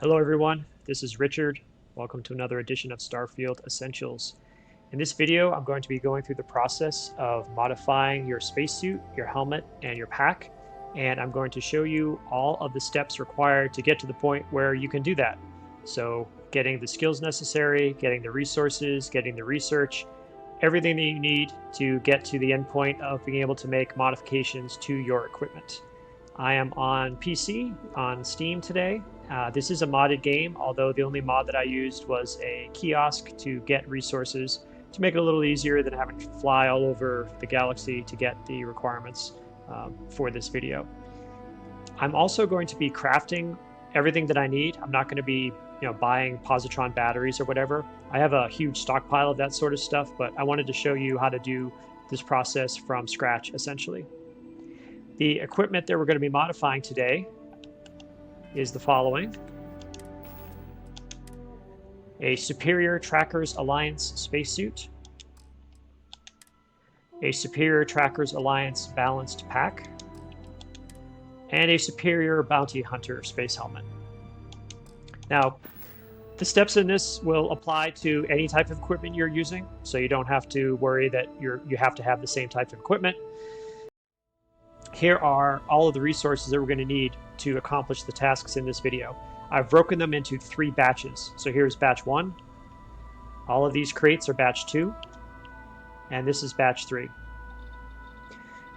Hello everyone, this is Richard. Welcome to another edition of Starfield Essentials. In this video, I'm going to be going through the process of modifying your spacesuit, your helmet, and your pack, and I'm going to show you all of the steps required to get to the point where you can do that. So getting the skills necessary, getting the resources, getting the research, everything that you need to get to the end point of being able to make modifications to your equipment. I am on PC, on Steam today. This is a modded game, although the only mod that I used was a kiosk to get resources to make it a little easier than having to fly all over the galaxy to get the requirements for this video. I'm also going to be crafting everything that I need. I'm not going to be buying positron batteries or whatever. I have a huge stockpile of that sort of stuff, but I wanted to show you how to do this process from scratch, essentially. The equipment that we're going to be modifying today is the following: a Superior Trackers Alliance spacesuit, a Superior Trackers Alliance balanced pack, and a Superior Bounty Hunter space helmet. Now, the steps in this will apply to any type of equipment you're using, so you don't have to worry that you have to have the same type of equipment. Here are all of the resources that we're going to need to accomplish the tasks in this video. I've broken them into 3 batches. So here's batch 1. All of these crates are batch 2. And this is batch 3.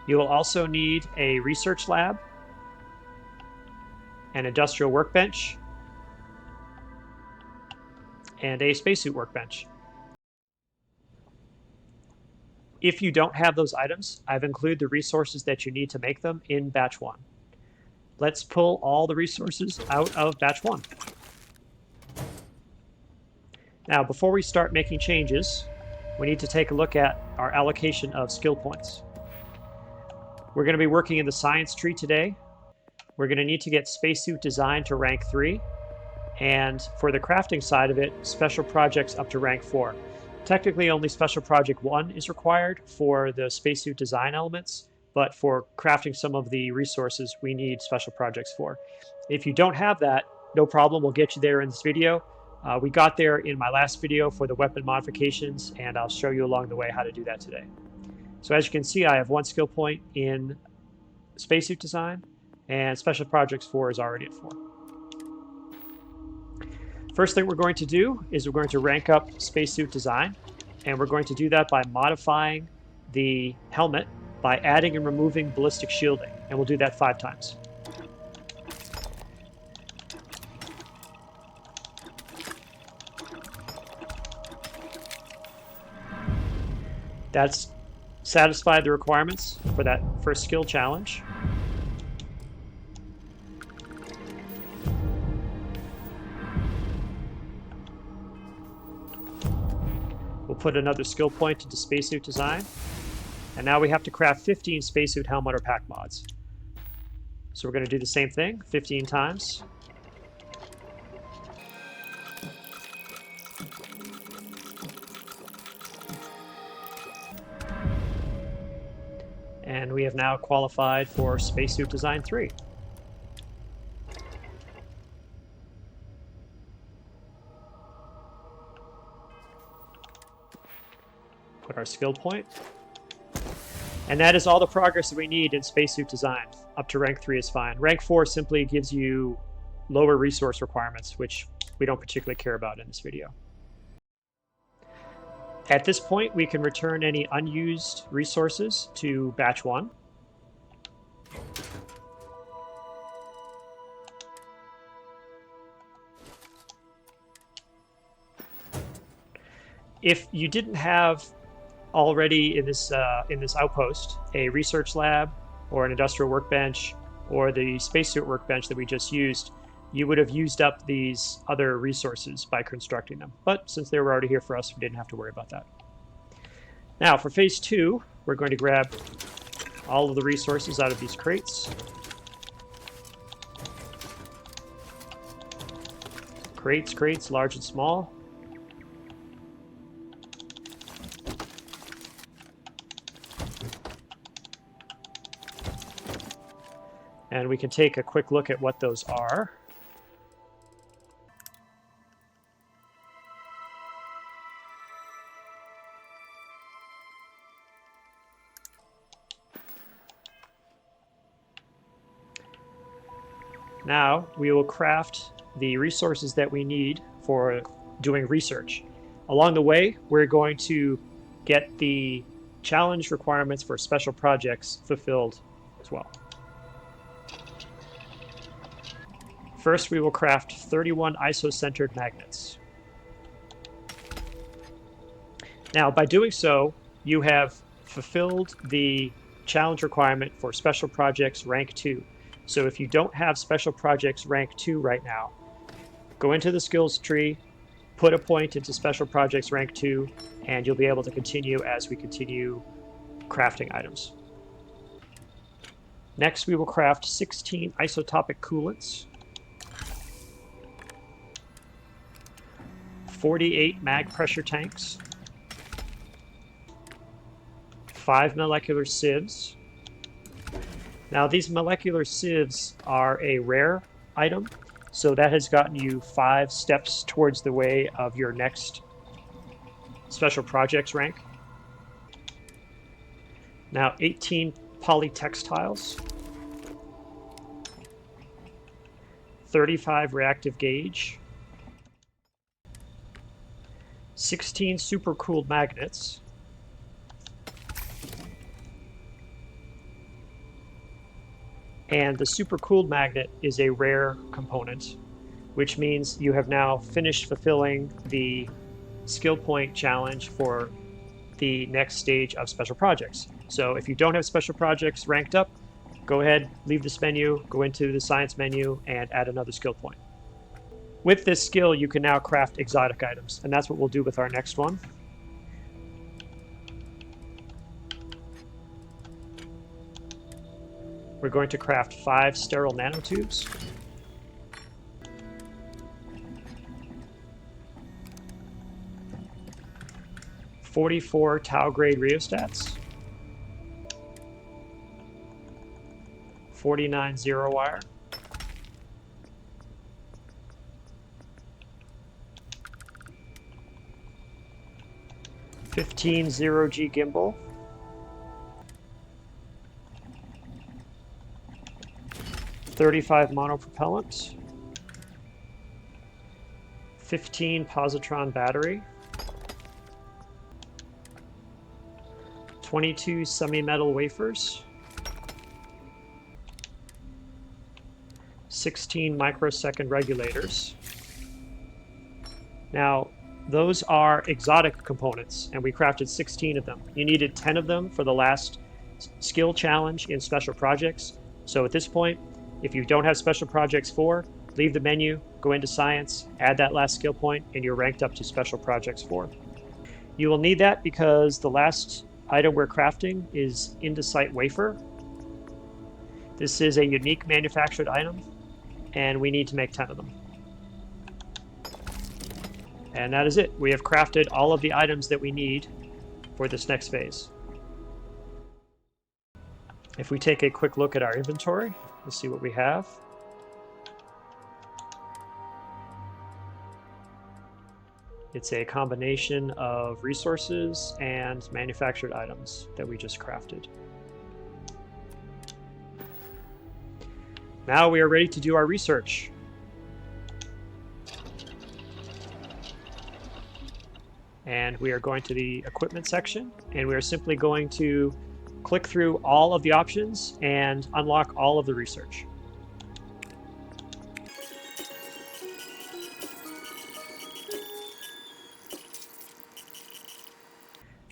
You will also need a research lab, an industrial workbench, and a spacesuit workbench. If you don't have those items, I've included the resources that you need to make them in batch 1. Let's pull all the resources out of batch 1. Now, before we start making changes, we need to take a look at our allocation of skill points. We're going to be working in the science tree today. We're going to need to get Spacesuit Design to rank 3, and for the crafting side of it, special projects up to rank 4. Technically, only Special Project 1 is required for the Spacesuit Design elements, but for crafting some of the resources, we need Special Projects 4. If you don't have that, no problem, we'll get you there in this video. We got there in my last video for the weapon modifications, and I'll show you along the way how to do that today. So as you can see, I have 1 skill point in Spacesuit Design, and Special Projects 4 is already at 4. First thing we're going to do is we're going to rank up Spacesuit Design, and we're going to do that by modifying the helmet by adding and removing Ballistic Shielding, and we'll do that 5 times. That's satisfied the requirements for that first skill challenge. We'll put another skill point into Spacesuit Design. And now we have to craft 15 spacesuit helmet or pack mods. So we're going to do the same thing 15 times. And we have now qualified for Spacesuit Design 3. Put our skill point. And that is all the progress that we need in Spacesuit Design. Up to rank 3 is fine. Rank 4 simply gives you lower resource requirements, which we don't particularly care about in this video. At this point, we can return any unused resources to batch 1. If you didn't have already in this outpost a research lab or an industrial workbench or the spacesuit workbench that we just used, you would have used up these other resources by constructing them. But since they were already here for us, we didn't have to worry about that. Now for phase 2, we're going to grab all of the resources out of these crates. Crates, large and small. And we can take a quick look at what those are. Now we will craft the resources that we need for doing research. Along the way, we're going to get the challenge requirements for special projects fulfilled as well. First, we will craft 31 isocentered magnets. Now, by doing so, you have fulfilled the challenge requirement for special projects rank 2. So if you don't have special projects rank 2 right now, go into the skills tree, put a point into special projects rank 2, and you'll be able to continue as we continue crafting items. Next, we will craft 16 isotopic coolants, 48 mag pressure tanks, 5 molecular sieves. Now, these molecular sieves are a rare item, so that has gotten you 5 steps towards the way of your next special projects rank. Now, 18 polytextiles, 35 reactive gauge, 16 supercooled magnets, and the supercooled magnet is a rare component, which means you have now finished fulfilling the skill point challenge for the next stage of special projects. So if you don't have special projects ranked up, go ahead, leave this menu, go into the science menu, and add another skill point. With this skill, you can now craft exotic items, and that's what we'll do with our next one. We're going to craft 5 sterile nanotubes, 44 tau grade rheostats, 49 zero wire, 15 0G gimbal, 35 monopropellant, 15 positron battery, 22 semi-metal wafers, 16 microsecond regulators. Now, those are exotic components, and we crafted 16 of them. You needed 10 of them for the last skill challenge in special projects. So at this point, if you don't have special projects 4, leave the menu, go into science, add that last skill point, and you're ranked up to special projects 4. You will need that because the last item we're crafting is Indesite wafer. This is a unique manufactured item, and we need to make 10 of them. And that is it. We have crafted all of the items that we need for this next phase. If we take a quick look at our inventory, we'll see what we have. It's a combination of resources and manufactured items that we just crafted. Now we are ready to do our research. And we are going to the equipment section, and we are simply going to click through all of the options and unlock all of the research.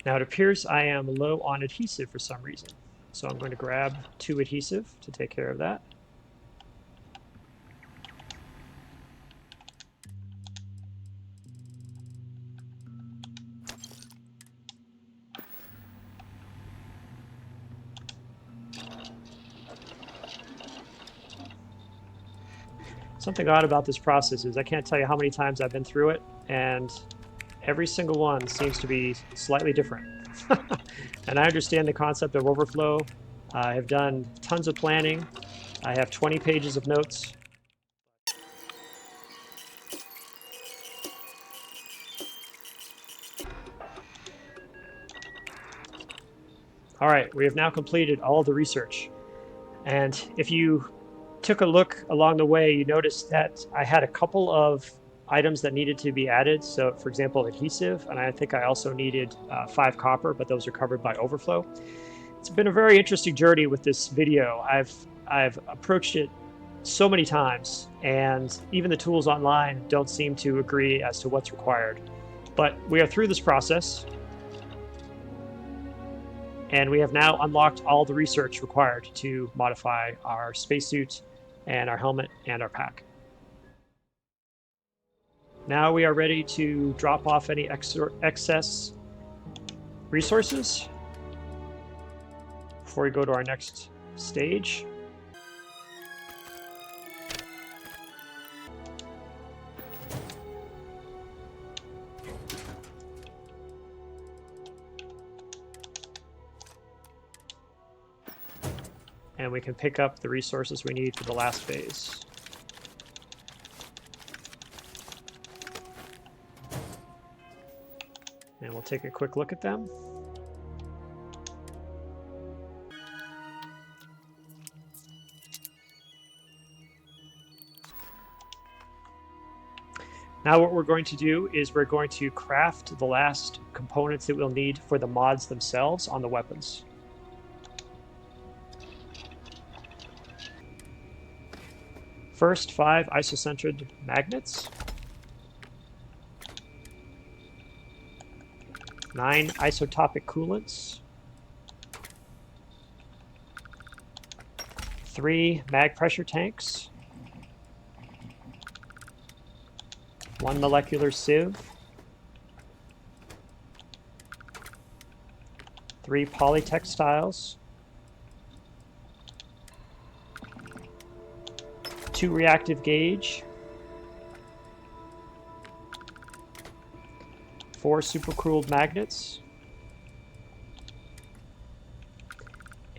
Now it appears I am low on adhesive for some reason, so I'm going to grab 2 adhesive to take care of that. Something odd about this process is I can't tell you how many times I've been through it, and every single one seems to be slightly different. And I understand the concept of overflow. I have done tons of planning. I have 20 pages of notes. All right, we have now completed all of the research. And if you took a look along the way, you noticed that I had a couple of items that needed to be added. So for example, adhesive, and I think I also needed 5 copper, but those are covered by overflow. It's been a very interesting journey with this video. I've approached it so many times, and even the tools online don't seem to agree as to what's required. But we are through this process, and we have now unlocked all the research required to modify our spacesuit and our helmet and our pack. Now we are ready to drop off any excess resources before we go to our next stage. And we can pick up the resources we need for the last phase. And we'll take a quick look at them. Now what we're going to do is we're going to craft the last components that we'll need for the mods themselves on the weapons. First, 5 isocentered magnets, 9 isotopic coolants, 3 mag pressure tanks, 1 molecular sieve, 3 polytextiles, 2 reactive gauge, 4 supercooled magnets,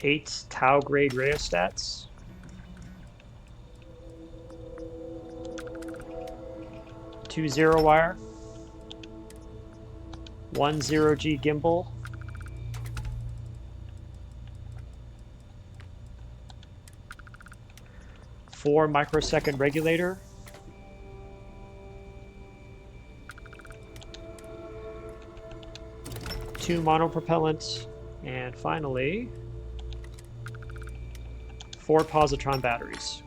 8 tau grade rheostats, 2 zero wire, 1 0G gimbal, 4 microsecond regulator, 2 monopropellant, and finally 4 positron batteries.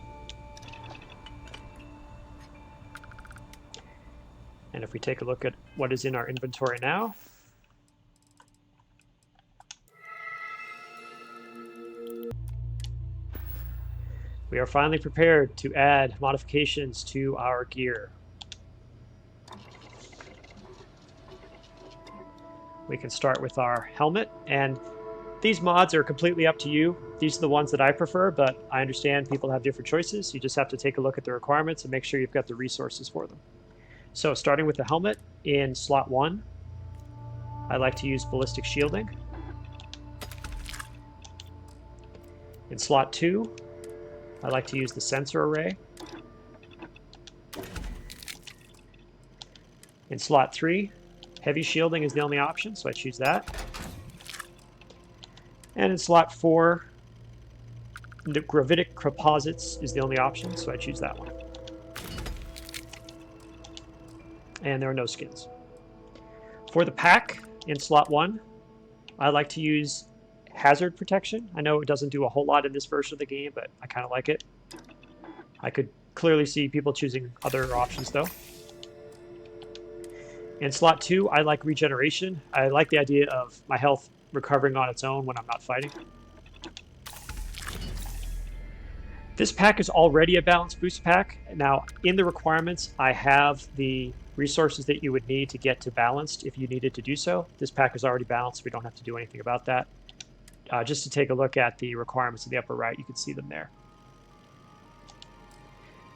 And if we take a look at what is in our inventory now, we are finally prepared to add modifications to our gear. We can start with our helmet, and these mods are completely up to you. These are the ones that I prefer, but I understand people have different choices. You just have to take a look at the requirements and make sure you've got the resources for them. So starting with the helmet, in slot 1, I like to use Ballistic Shielding. In slot 2, I like to use the sensor array. In slot 3, heavy shielding is the only option, so I choose that. And in slot 4, the gravitic composites is the only option, so I choose that one. And there are no skins. For the pack, in slot 1, I like to use hazard protection. I know it doesn't do a whole lot in this version of the game, but I kind of like it. I could clearly see people choosing other options though. In slot 2, I like regeneration. I like the idea of my health recovering on its own when I'm not fighting. This pack is already a balanced boost pack. Now, in the requirements, I have the resources that you would need to get to balanced if you needed to do so. This pack is already balanced. We don't have to do anything about that. Just to take a look at the requirements in the upper right, you can see them there.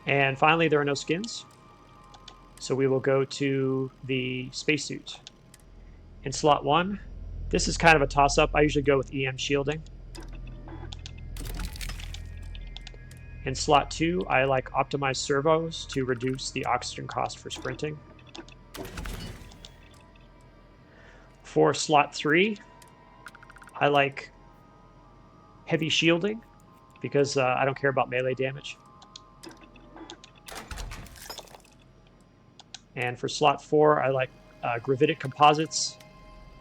And finally, there are no skins. So we will go to the spacesuit. In slot 1, this is kind of a toss-up. I usually go with EM shielding. In slot 2, I like optimized servos to reduce the oxygen cost for sprinting. For slot 3, I like heavy shielding because I don't care about melee damage. And for slot 4, I like gravitic composites.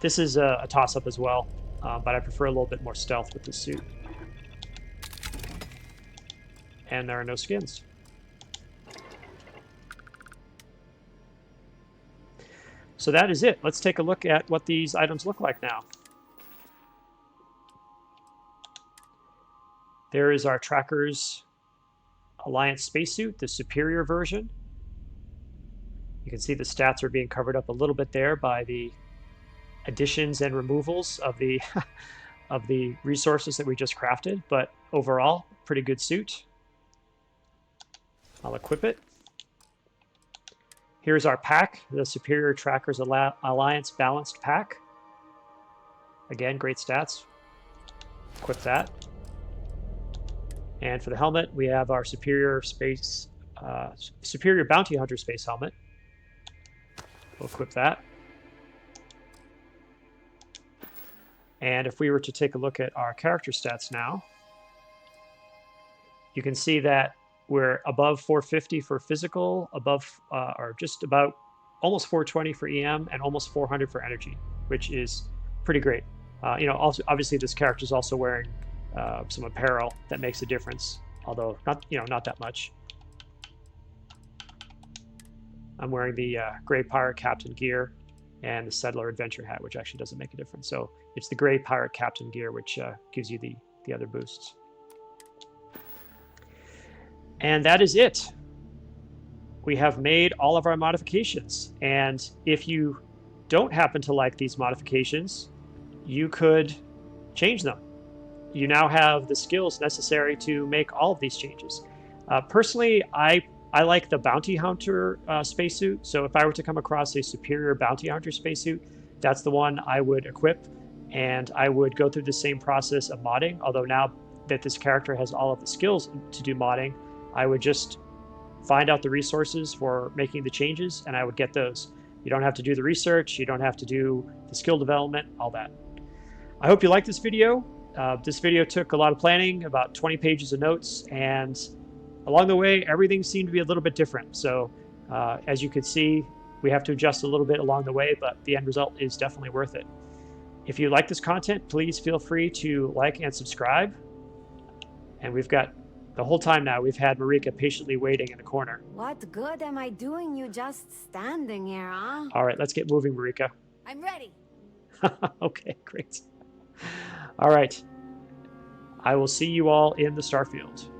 This is a toss-up as well, but I prefer a little bit more stealth with this suit. And there are no skins. So that is it. Let's take a look at what these items look like now. There is our Tracker's Alliance spacesuit, the superior version. You can see the stats are being covered up a little bit there by the additions and removals of the of the resources that we just crafted, but overall, pretty good suit. I'll equip it. Here's our pack, the Superior Trackers Alliance Balanced Pack. Again, great stats. Equip that. And for the helmet, we have our Superior Bounty Hunter Space Helmet. We'll equip that. And if we were to take a look at our character stats now, you can see that we're above 450 for physical, above or just about almost 420 for EM, and almost 400 for energy, which is pretty great. You know, also obviously this character is also wearing some apparel that makes a difference, although not that much. I'm wearing the Gray Pirate Captain gear and the Settler Adventure hat, which actually doesn't make a difference. So it's the Gray Pirate Captain gear, which gives you the other boosts. And that is it. We have made all of our modifications. And if you don't happen to like these modifications, you could change them. You now have the skills necessary to make all of these changes. Personally, I like the Bounty Hunter spacesuit. So if I were to come across a superior Bounty Hunter spacesuit, that's the one I would equip. And I would go through the same process of modding. Although now that this character has all of the skills to do modding, I would just find out the resources for making the changes, and I would get those. You don't have to do the research. You don't have to do the skill development, all that. I hope you liked this video. This video took a lot of planning, about 20 pages of notes, and along the way, everything seemed to be a little bit different. So as you can see, we have to adjust a little bit along the way, but the end result is definitely worth it. If you like this content, please feel free to like and subscribe. And we've got, the whole time now, we've had Marika patiently waiting in the corner. What good am I doing you just standing here, huh? All right, let's get moving, Marika. I'm ready. Okay, great. All right. I will see you all in the Starfield.